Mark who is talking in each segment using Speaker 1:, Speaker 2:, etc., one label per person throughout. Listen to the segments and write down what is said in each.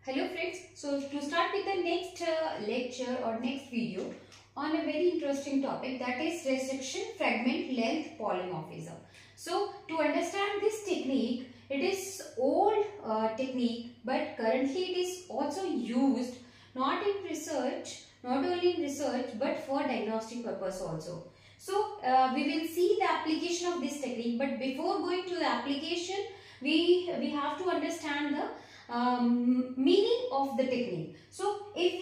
Speaker 1: Hello friends, so to start with the next lecture or next video on a very interesting topic, that is restriction fragment length polymorphism. So to understand this technique, it is old technique, but currently it is also used not in research, not only in research but for diagnostic purpose also. So we will see the application of this technique, but before going to the application, we have to understand the meaning of the technique. So if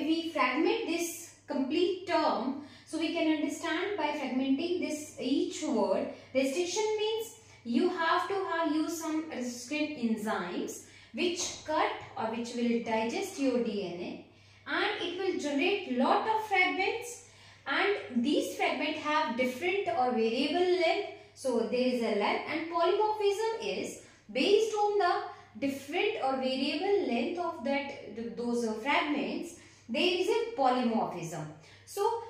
Speaker 1: we fragment this complete term, so we can understand by fragmenting this each word. Restriction means you have to use some restricted enzymes which cut or which will digest your DNA, and it will generate lot of fragments, and these fragments have different or variable length. So there is a length, and polymorphism is based on the different or variable length of those fragments. There is a polymorphism. So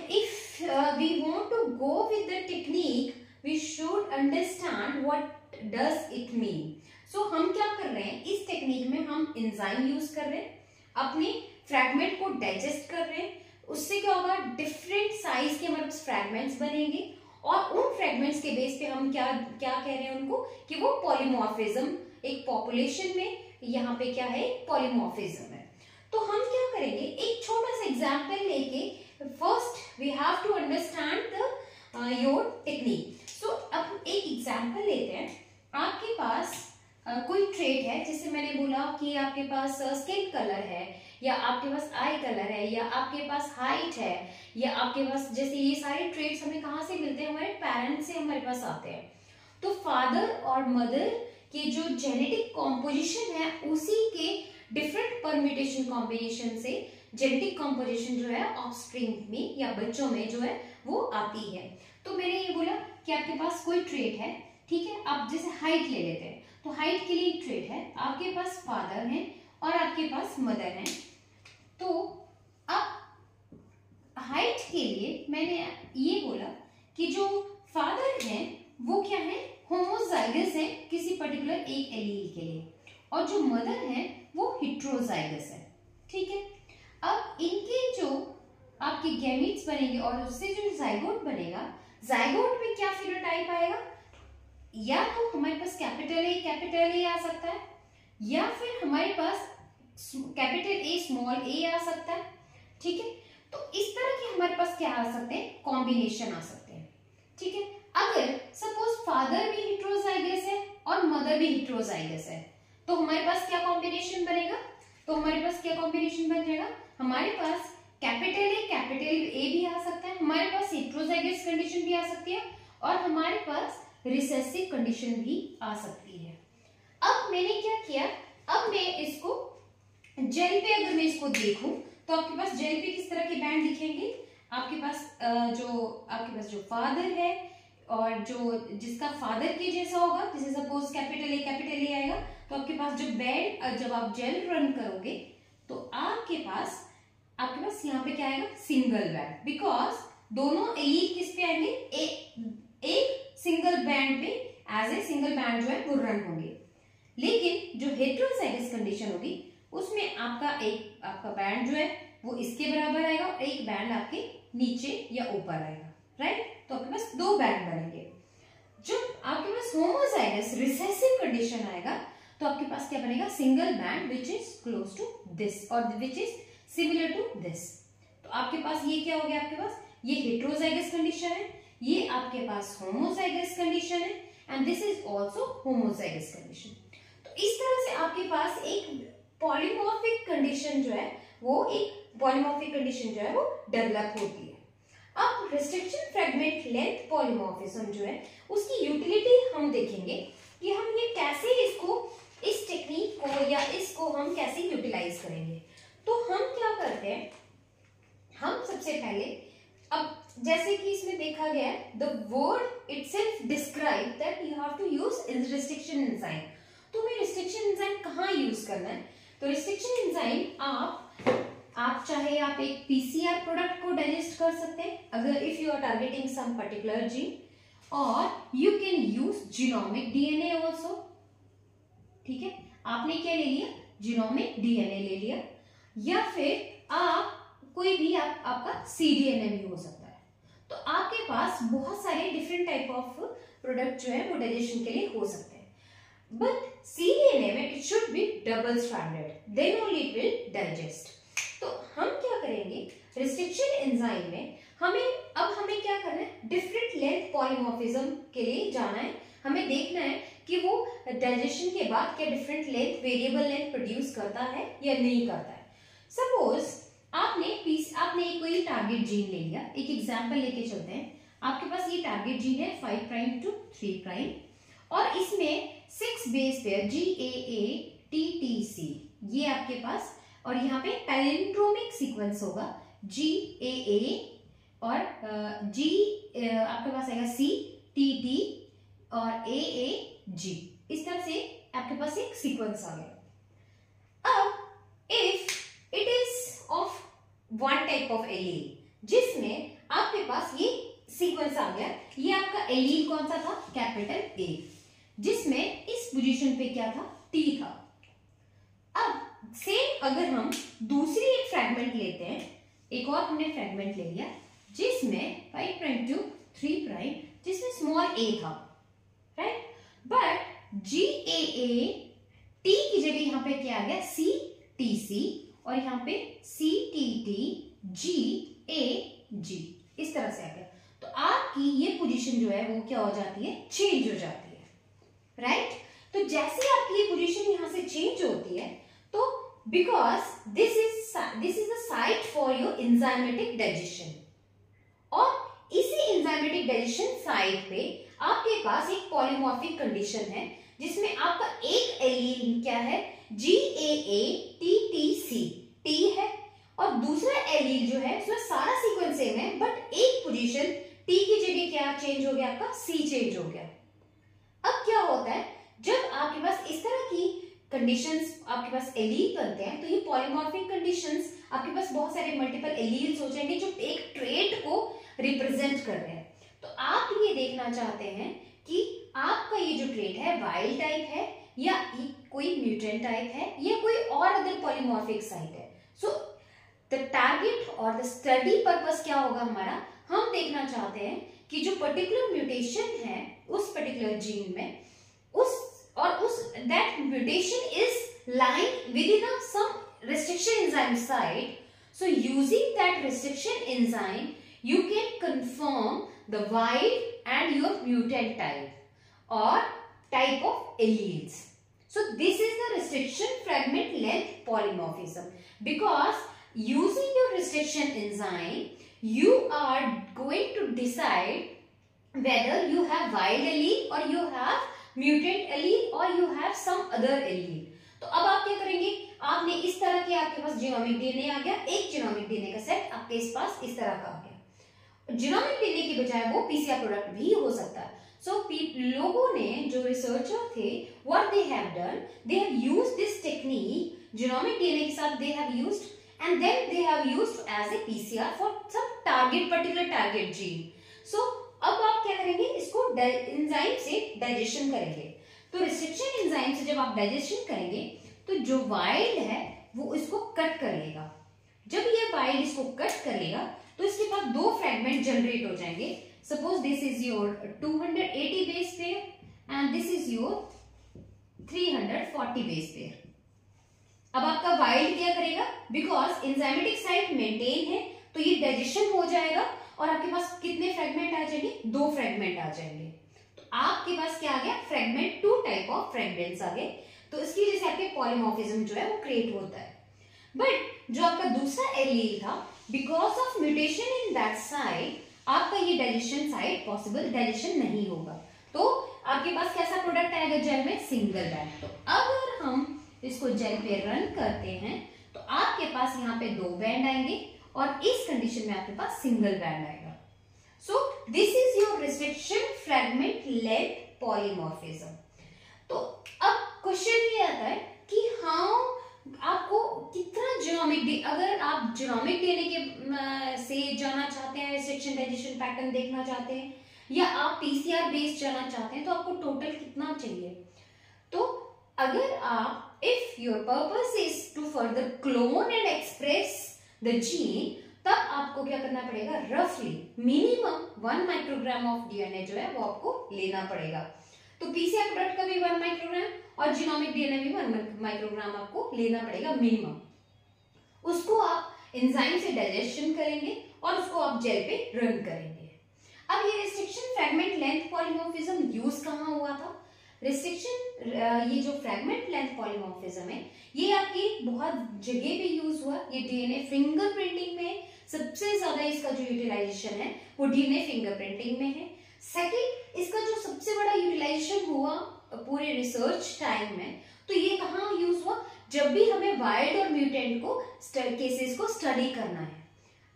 Speaker 1: if we want to go with the technique, we should understand what does it mean. So हम क्या कर रहे हैं, इस technique में हम enzyme use कर रहे हैं, अपने फ्रैगमेंट को डाइजेस्ट कर रहे हैं. उससे क्या होगा, डिफरेंट साइज के हमारे पास फ्रैगमेंट्स बनेंगे, और उन फ्रैगमेंट्स के बेस पे हम क्या कह रहे हैं उनको, कि वो पॉलीमॉर्फिज्म एक पॉपुलेशन में यहाँ पे क्या है, पॉलीमॉर्फिज्म है. तो हम क्या करेंगे, एक छोटा सा एग्जांपल लेके first we have to understand the your technique. So अब एक एग्जांपल लेते हैं. आपके पास कोई ट्रेट है, जैसे मैंने बोला कि आपके पास स्किन कलर है, या आपके पास आई कलर है, या आपके पास हाइट है, या आपके पास, जैसे ये सारे ट्रेट्स हमें कहाँ से मिलते हैं, हमारे पेरेंट्स से हमारे पास आते हैं. तो फादर और मदर की जो जेनेटिक कॉम्पोजिशन है, उसी के डिफरेंट परम्यूटेशन कॉम्बिनेशन से जेनेटिक कॉम्पोजिशन जो है ऑफस्प्रिंग में या बच्चों में जो है वो आती है. तो मैंने ये बोला कि आपके पास कोई ट्रेट है, ठीक है. आप जैसे हाइट ले लेते हैं, तो हाइट के लिए एक ट्रेट है, आपके पास फादर है और आपके पास मदर है. तो अब हाइट के लिए मैंने ये बोला कि जो फादर है वो क्या है, होमोजाइगस है किसी पर्टिकुलर एक एलील के लिए, और जो मदर है वो हेट्रोजाइगस है, ठीक है. अब इनके जो आपके गैमीट्स बनेंगे और उससे जो जाइगोट बनेगा, जाइगोट में क्या फिनोटाइप आएगा, या तो हमारे पास कैपिटल ए आ सकता है, या फिर हमारे पास कैपिटल ए स्मॉल ए आ सकता है, ठीक है. तो इस तरह के हमारे पास क्या आ सकते हैं, कॉम्बिनेशन आ सकते हैं, ठीक है. अगर सपोज फादर भी हेट्रोजाइगस है और मदर भी हेट्रोजाइगस है, तो हमारे पास क्या कॉम्बिनेशन बनेगा, तो हमारे पास क्या कॉम्बिनेशन बन जाएगा, हमारे पास कैपिटल ए भी आ सकता है, हमारे पास हेट्रोजाइगस कंडीशन भी आ सकती है, और हमारे पास रिसेसिव कंडीशन भी आ सकती है. अब मैंने क्या किया, अब मैं इसको जेल पे अगर मैं इसको देखूं, तो आपके पास जेल पे किस तरह के बैंड दिखेंगे. आपके पास जो फादर है और जो जिसका फादर के जैसा होगा, जैसे सपोज कैपिटल ए आएगा, तो आपके पास जो बैंड, जब आप जेल रन करोगे तो आपके पास यहाँ पे क्या आएगा, सिंगल बैंड, बिकॉज दोनों एलील किस पे आएंगे, एक सिंगल बैंड पे, एज ए सिंगल बैंड जो है वो रन होंगे. लेकिन जो हेट्रोजाइगस कंडीशन होगी उसमें आपका बैंड जो है वो इसके बराबर आएगा, और एक बैंड आपके नीचे या ऊपर आएगा, राइट. तो आपके पास दो बैंड बनेंगे. जब आपके पास होमोजाइगस रिसेसिव कंडीशन आएगा, तो आपके पास क्या बनेगा, single band which is close to this और which is similar to this. तो आपके पास ये क्या हो गया, आपके पास ये हेट्रोजाइगस कंडीशन है, ये आपके पास होमोजाइगस कंडीशन है, and this is also homozygous condition. तो इस तरह से आपके पास एक पॉलीमॉर्फिक कंडीशन जो है वो डेवलप होती है. अब रिस्ट्रिक्शन फ्रैगमेंट लेंथ पॉलीमॉर्फिज्म जो है उसकी यूटिलिटी हम देखेंगे कि हम ये कैसे इस टेक्निक को या इसको हम कैसे यूटिलाइज करेंगे. तो हम क्या करते हैं, हम सबसे पहले, अब जैसे कि इसमें देखा गया है, the word itself describe that you have to use restriction enzyme. तो हमें रिस्ट्रिक्शन एंजाइम कहाँ यूज करना है, तो रिस्ट्रिक्शन एंजाइम आप चाहे आप एक पीसीआर प्रोडक्ट को डाइजेस्ट कर सकते हैं, अगर if you are targeting some particular gene, और you can use genomic DNA also, ठीक है. आपने क्या ले लिया, जीनोमिक डीएनए ले लिया, या फिर आप कोई भी आपका सीडीएनए भी हो सकता है। तो आपके पास बहुत सारे डिफरेंट टाइप ऑफ प्रोडक्ट जो है वो डाइजेशन के लिए हो सकते हैं, बट सीडीएनए में it should be double stranded, then only it will digest. तो हम क्या करेंगे, रिस्ट्रिक्शन एंजाइम में हमें क्या करना है, डिफरेंट लेंथ पॉलीमॉर्फिज्म के लिए जाना है। हमें देखना है कि वो डाइजेशन के बाद क्या different length, variable length produce करता है या नहीं करता है। सपोज आपने कोई टारगेट जीन ले लिया, एक एग्जांपल लेके चलते हैं। आपके पास ये टारगेट जीन है 5 प्राइम टू 3 प्राइम और इसमें 6 बेस पेयर GAATTC ये आपके पास, और यहाँ पे पैलिंड्रोमिक सीक्वेंस होगा GAA और आपके पास आएगा CTT और AAG, इस तरह से आपके पास एक सीक्वेंस आ गया। अब if it is of one type of allele, जिसमें आपके पास ये सीक्वेंस आ गया, ये आपका एलील कौन सा था, कैपिटल A, जिसमें इस पोजीशन पे क्या था, T था। अब सेम अगर हम दूसरी एक फ्रैगमेंट लेते हैं, एक और हमने फ्रैगमेंट ले लिया जिसमें 5 प्राइम टू 3 प्राइम, जिसमें स्मॉल a था, राइट, बट GAA T की जगह यहाँ पे क्या आ गया, CTC और यहाँ पे CTT GAG, इस तरह से आ गया। तो आपकी ये पोजीशन जो है वो क्या हो जाती है, चेंज हो जाती है, राइट। तो जैसे आपकी ये पोजीशन यहाँ से चेंज होती है, तो because this is the site for your enzymatic digestion, और इसी एंजाइमेटिक डाइजेशन साइट पे आपके पास एक पॉलीमॉर्फिक कंडीशन है जिसमें आपका एक एलील क्या है, GAATTC T है, और दूसरा एलील जो है उसमें सारा सीक्वेंस सेम है, बट एक पोजीशन T की जगह क्या चेंज हो गया, आपका C चेंज हो गया। अब क्या होता है, जब आपके पास इस तरह की कंडीशंस आपके पास एलील बनते हैं, तो ये पॉलीमॉर्फिक कंडीशंस आपके पास बहुत सारे मल्टीपल एलील्स हो जाएंगे जो एक ट्रेट को रिप्रेजेंट कर रहे हैं। तो आप ये देखना चाहते हैं कि आपका ये जो ट्रेट है वाइल्ड टाइप है या कोई म्यूटेंट टाइप है या कोई और अदर पॉलीमॉर्फिक साइट है। सो द टारगेट और द स्टडी पर्पस क्या होगा हमारा, हम देखना चाहते हैं कि जो पर्टिकुलर म्यूटेशन है उस पर्टिकुलर जीन में, that mutation is lying within some restriction enzyme site. So using that restriction enzyme, you can confirm the wild and your mutant type or type of alleles. So this is the restriction fragment length polymorphism. Because using your restriction enzyme, you are going to decide whether you have wild allele or you have mutant allele और you have some other allele. तो अब आप क्या करेंगे, आपने इस तरह के आपके पास जीनोमिक डीएनए आ गया, एक जीनोमिक डीएनए का सेट आपके पास इस तरह का आ गया। जीनोमिक डीएनए की बजाय वो पीसीआर प्रोडक्ट भी हो सकता है। सो लोगों ने, जो रिसर्चर थे, what they have done, they have used this technique, genomic DNA के साथ they have used and then they have used as a PCR for some target, particular target gene. So अब आप क्या करेंगे, इसको एंजाइम से digestion करेंगे। तो रिस्ट्रिक्शन एंजाइम से जब आप डाइजेशन करेंगे तो जो वाइल्ड है वो इसको कट कर लेगा। जब ये वाइल्ड इसको कट कर लेगा तो इसके बाद दो फ्रैगमेंट जनरेट हो जाएंगे। Suppose this is your 280 base pair and this is your 340 base pair. अब आपका वाइल्ड क्या करेगा, बिकॉज एंजाइमेटिक साइट मेंटेन है तो ये डाइजेशन हो जाएगा और आपके पास कितने फ्रैगमेंट आ जाएंगे, दो फ्रैगमेंट आ जाएंगे। तो आपके पास क्या आ गया, fragment, two type of fragments आ गए। तो इसकी वजह से आपके पॉलीमॉर्फिज्म जो है वो क्रिएट होता है। बट जो आपका दूसरा एलील था, because of mutation in that site, आपका ये डाइजेशन साइट पॉसिबल डाइजेशन नहीं होगा। तो आपके पास कैसा प्रोडक्ट आएगा जेल में, सिंगल बैंड। तो अगर हम इसको जेल पे रन करते हैं तो आपके पास यहाँ पे दो बैंड आएंगे और इस कंडीशन में आपके पास सिंगल बैंड आएगा। सो this is your restriction fragment length polymorphism. तो अब क्वेश्चन ये आता है कि हाँ, आपको कितना जीनोमिक, अगर आप जीनोमिक डीएनए के से जाना चाहते हैं, रिस्ट्रिक्शन डाइजेशन पैटर्न देखना चाहते हैं, या आप पीसीआर बेस्ड जाना चाहते हैं, तो आपको टोटल कितना चाहिए। तो अगर आप if your purpose is to further clone and express the gene, तब आपको क्या करना पड़ेगा, रफली मिनिमम 1 माइक्रोग्राम ऑफ डीएनए जो है वो आपको लेना पड़ेगा। तो पीसीआर प्रोडक्ट का भी 1 माइक्रोग्राम और जीनोमिक डीएनए भी 1 माइक्रोग्राम आपको लेना पड़ेगा मिनिमम। उसको आप एंजाइम से डाइजेशन करेंगे और उसको आप जेल पे रन करेंगे। अब ये restriction fragment length polymorphism use कहाँ हुआ था? रिस्ट्रिक्शन ये जो फ्रैगमेंट लेंथ पॉलीमॉर्फिज्म है ये आपकी बहुत जगह पे यूज हुआ। ये डीएनए फिंगरप्रिंटिंग में सबसे ज्यादा इसका जो यूटिलाइजेशन है वो डीएनए फिंगरप्रिंटिंग में है। सेकंड, इसका जो सबसे बड़ा यूटिलाइजेशन हुआ पूरे रिसर्च टाइम में, तो ये कहाँ यूज हुआ? जब भी हमें वाइल्ड और म्यूटेंट को केसेस को स्टडी करना है।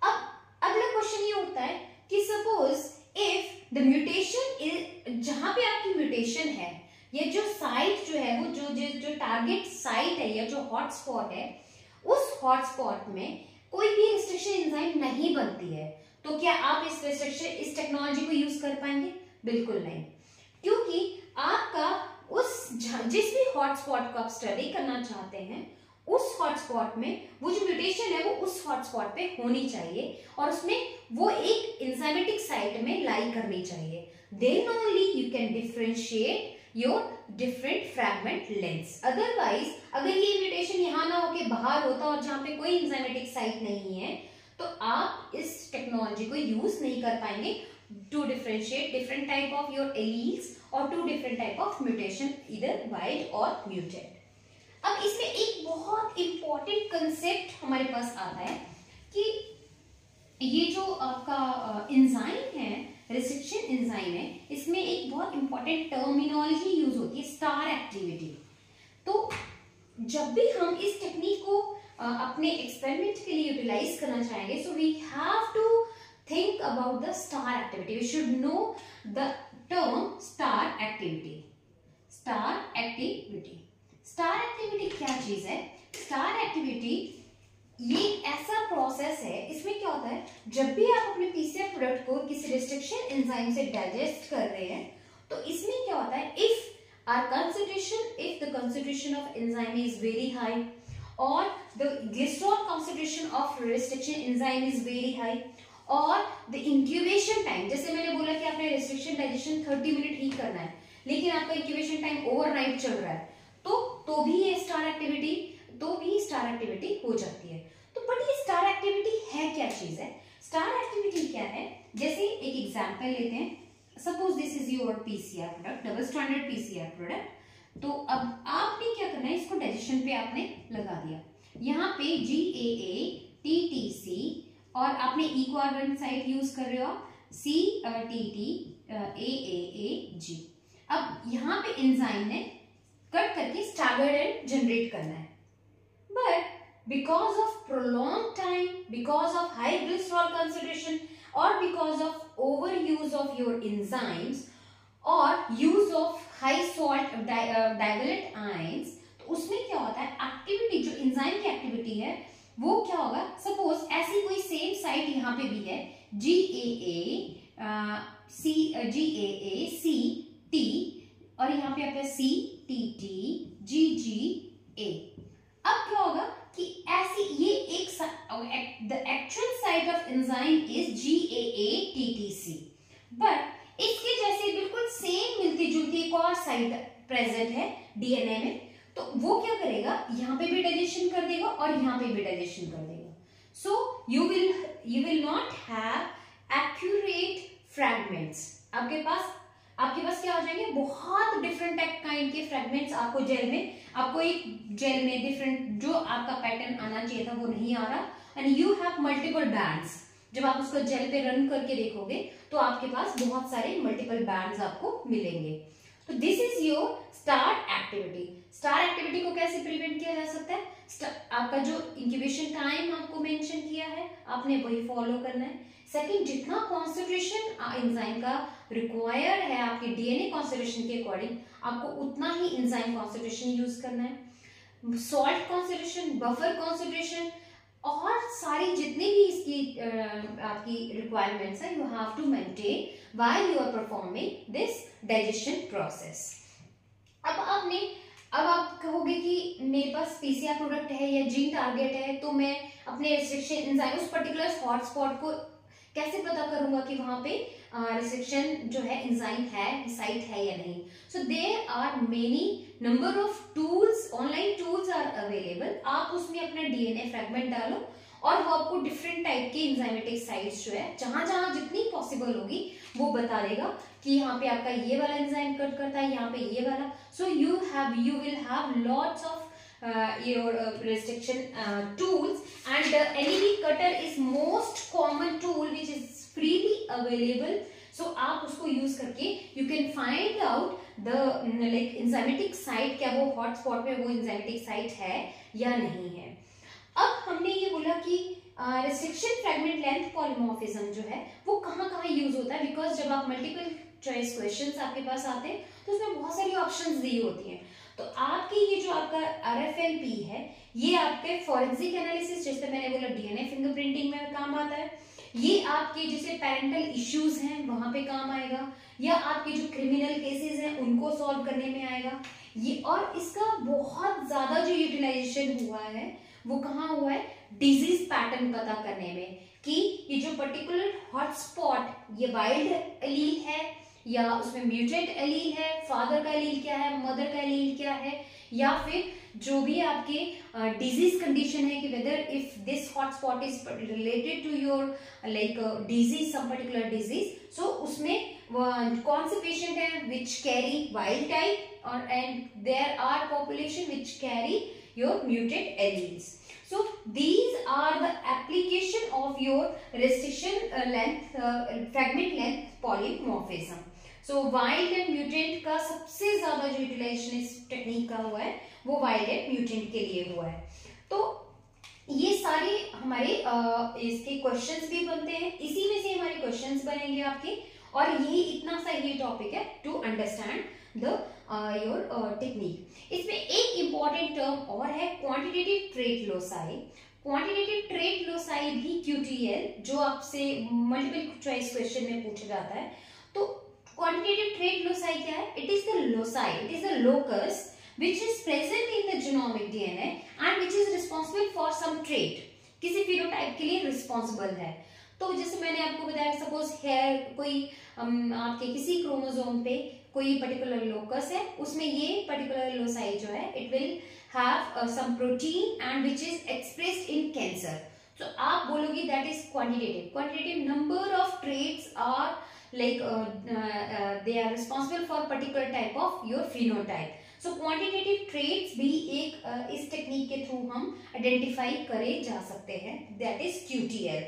Speaker 1: अब अगला क्वेश्चन ये उठता है कि सपोज इफ द म्यूटेशन, जहां पे आपकी म्यूटेशन है, ये जो साइट जो है वो जो टारगेट साइट है या जो हॉटस्पॉट है, उस हॉटस्पॉट में कोई भी रिस्ट्रिक्शन एंजाइम नहीं बनती है, तो क्या आप इस टेक्नोलॉजी को यूज कर पाएंगे? बिल्कुल नहीं, क्योंकि आपका जिस भी हॉटस्पॉट को आप स्टडी करना चाहते हैं उस हॉटस्पॉट में वो जो म्यूटेशन है वो उस हॉटस्पॉट पे होनी चाहिए और उसमें वो एक एंजाइमेटिक साइट में लाई करनी चाहिए। Then only you can differentiate your different fragment lengths. Otherwise अगर ये म्यूटेशन यहाँ ना होके बाहर होता और जहाँ पे कोई एंजाइमेटिक साइट नहीं है तो आप इस टेक्नोलॉजी को यूज नहीं कर पाएंगे to differentiate different type of your alleles और to different type of mutation, इधर वाइल्ड और म्यूटेंट। अब इसमें एक बहुत इंपॉर्टेंट कंसेप्ट हमारे पास आता है कि ये जो आपका एंजाइम है, रिस्ट्रिक्शन एंजाइम है, इसमें एक बहुत इंपॉर्टेंट टर्मिनोलॉजी यूज होती है, स्टार एक्टिविटी। तो जब भी हम इस टेक्निक को अपने एक्सपेरिमेंट के लिए यूटिलाइज करना चाहेंगे, so we have to think about the star activity. We should know the term star activity. Star activity. Star activity क्या चीज है? Star activity ये ऐसा प्रोसेस है, इसमें क्या होता है, जब भी आप अपने पीसीआर प्रोडक्ट को किसी रिस्ट्रिक्शन एंजाइम से डाइजेस्ट कर रहे हैं तो इसमें क्या होता है, if the concentration of enzyme is very high or the glycerol concentration of restriction enzyme is very high और द इंक्यूबेशन टाइम, जैसे मैंने बोला कि आपने रिस्ट्रिक्शन डाइजेशन 30 मिनट ही करना है लेकिन आपका इंक्यूबेशन टाइम ओवरनाइट चल रहा है तो भी ये स्टार एक्टिविटी हो जाती है। तो बट ये स्टार एक्टिविटी है क्या चीज है? स्टार एक्टिविटी क्या है? जैसे एक एग्जांपल लेते हैं, suppose this is your PCR product, double stranded PCR product. तो अब आपने क्या करना है, इसको डाइजेशन पे आपने लगा दिया, यहाँ पे GAA TTC और आपने इक्वावेलेंट साइट यूज कर रहे हो CTT AAAG। अब यहाँ पे एंजाइम ने कट करके स्टैगर्ड एंड जनरेट करना है, but because of prolong time, because of high glycerol concentration और because of over use of your enzymes और use of high salt divalent ions, तो उसमें क्या होता है, एक्टिविटी जो एंजाइम की एक्टिविटी है वो क्या होगा, सपोज ऐसी कोई सेम साइट यहाँ पे भी है GAACT और यहाँ पे आपका CTT GGA। अब क्या होगा कि ऐसी ये एक the actual site of enzyme is GAATTC, but इसके जैसे बिल्कुल सेम मिलती जुलती एक और साइट प्रेजेंट है डीएनए में, तो वो क्या करेगा, यहाँ पे भी डाइजेशन कर देगा और यहाँ पे भी डाइजेशन कर देगा। So you will not have accurate fragments. आपके पास क्या हो जाएंगे, बहुत डिफरेंट काइंड के फ्रैगमेंट्स आपको आपको एक जेल में डिफरेंट जो आपका पैटर्न आना चाहिए था वो नहीं आ रहा, and you have multiple bands. जब आप उसको जेल पे रन करके देखोगे तो आपके पास बहुत सारे मल्टीपल बैंड्स आपको मिलेंगे। तो this is your star activity. Star activity को कैसे प्रिवेंट किया जा सकता है, आपका जो इंक्यूबेशन टाइम आपको मेंशन किया है आपने वही फॉलो करना है। सेकंड, जितना कॉन्सेंट्रेशन एंजाइम का रिक्वायर्ड है आपके डीएनए कॉन्सेंट्रेशन के अकॉर्डिंग आपको उतना ही एंजाइम कॉन्सेंट्रेशन यूज करना है। सॉल्ट कॉन्सेंट्रेशन, बफर कॉन्सेंट्रेशन और सारी जितनी भी इसकी आपकी रिक्वायरमेंट्स है, you have to maintain while you are performing this digestion process. अब आपने अब आप कहोगे कि मेरे पास पीसीआर प्रोडक्ट है या जीन टारगेट है, तो मैं अपने रिस्ट्रिक्शन एंजाइम उस पर्टिकुलर हॉटस्पॉट को कैसे पता करूंगा कि वहां पे रिस्ट्रिक्शन जो है एंजाइम है, साइट है या नहीं। So there are many number of tools, online tools are available. आप उसमें अपना डीएनए फ्रेगमेंट डालो और वो आपको डिफरेंट टाइप के एंजाइमेटिक साइट्स जो है जहां जहां जितनी पॉसिबल होगी वो बता देगा कि यहाँ पे आपका ये वाला एंजाइम कट करता है, यहाँ पे ये वाला। So you will have lots of your restriction tools, and NEB cutter is most common tool which is freely available. So आप उसको यूज करके you can find out the like enzymatic site, क्या वो हॉटस्पॉट में वो enzymatic site है या नहीं है। अब हमने ये बोला कि restriction fragment length polymorphism जो है वो कहाँ कहाँ यूज होता है, बिकॉज जब आप मल्टीपल चॉइस क्वेश्चंस आपके पास आते हैं तो उसमें बहुत सारी ऑप्शंस दी होती हैं। तो आपकी ये जो आपका RFLP है ये आपके फॉरेंसिक एनालिसिस, जैसे मैंने बोला डीएनए फिंगरप्रिंटिंग में काम आता है, ये आपके जैसे पेरेंटल इश्यूज हैं वहां पे काम आएगा, या आपके जो क्रिमिनल केसेस हैं उनको सॉल्व करने में आएगा ये। और इसका बहुत ज्यादा जो यूटिलाइजेशन हुआ है वो कहाँ हुआ है, डिजीज पैटर्न पता करने में, कि ये जो पर्टिकुलर हॉटस्पॉट ये वाइल्ड एलील है या उसमें म्यूटेंट एलील है, फादर का एलील क्या है, मदर का एलील क्या है, या फिर जो भी आपके डिजीज कंडीशन है कि whether if this hotspot is related to your like disease, some particular disease, so उसमें कौन से पेशेंट है विच कैरी वाइल्ड टाइप और and there are population which carry your muted alleles. So these are the application of your restriction length fragment length polymorphism. So wild and mutant का सबसे ज्यादा जो utilisation इस technique का हुआ है वो वाइल्ड एंड म्यूटेंट के लिए हुआ है. तो ये सारे हमारे इसके क्वेश्चंस भी बनते हैं, इसी में से हमारे क्वेश्चंस बनेंगे आपके, और यही इतना सा ये टॉपिक है to understand the your technique. इसमें एक इंपॉर्टेंट टर्म और है quantitative trait loci. Quantitative trait loci भी QTL जो आपसे मल्टीपल चॉइस क्वेश्चन में पूछा जाता है. तो क्वांटिटेटिव ट्रेट लोसाई क्या है? It is the loci, it is the locus which is present in the genomic DNA and which is responsible for some trait, किसी phenotype के लिए responsible है. तो जैसे मैंने आपको बताया, सपोज हेयर कोई आपके किसी क्रोमोसोम पे कोई पर्टिकुलर लोकस है, उसमें ये पर्टिकुलर लोसाई जो है it will have some protein and which is expressed in cancer. तो आप बोलोगे that is quantitative. Quantitative number of traits are like they are responsible for particular type of your phenotype. So quantitative traits भी एक इस technique के through हम identify करे जा सकते हैं, दैट इज QTL.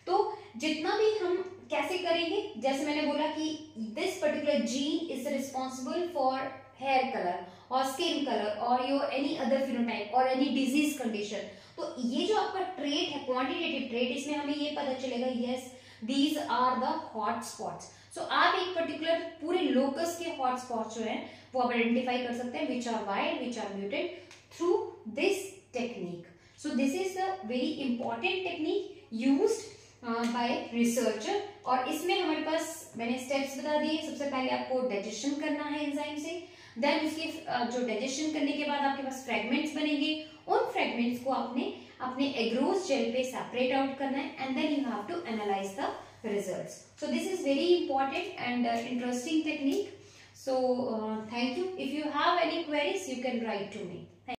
Speaker 1: तो जितना भी हम कैसे करेंगे, जैसे मैंने बोला कि this particular gene is responsible for hair colour और स्किन कलर और योर एनी अदर फिनोटाइप और एनी डिजीज कंडीशन. तो ये जो आपका ट्रेट है क्वांटिटेटिव ट्रेट, इसमें हमें ये पता चलेगा yes these are the hot spots. So आप एक पर्टिकुलर पूरे लोकस के हॉट स्पॉट जो है वो आप आइडेंटिफाई कर सकते हैं which are wild, which are muted through this technique. So this is the very important technique used by researcher. और इसमें हमारे पास मैंने स्टेप्स बता दिए. सबसे पहले आपको डाइजेशन करना है एंजाइम से, देन उसके जो डाइजेशन करने के बाद आपके पास फ्रेगमेंट्स बनेंगे. उन फ्रेगमेंट्स को आपने अपने एग्रोस जेल पे सेपरेट आउट करना है and then you have to analyse the results. So this is very important and interesting technique. So thank you. If you have any queries, you can write to me.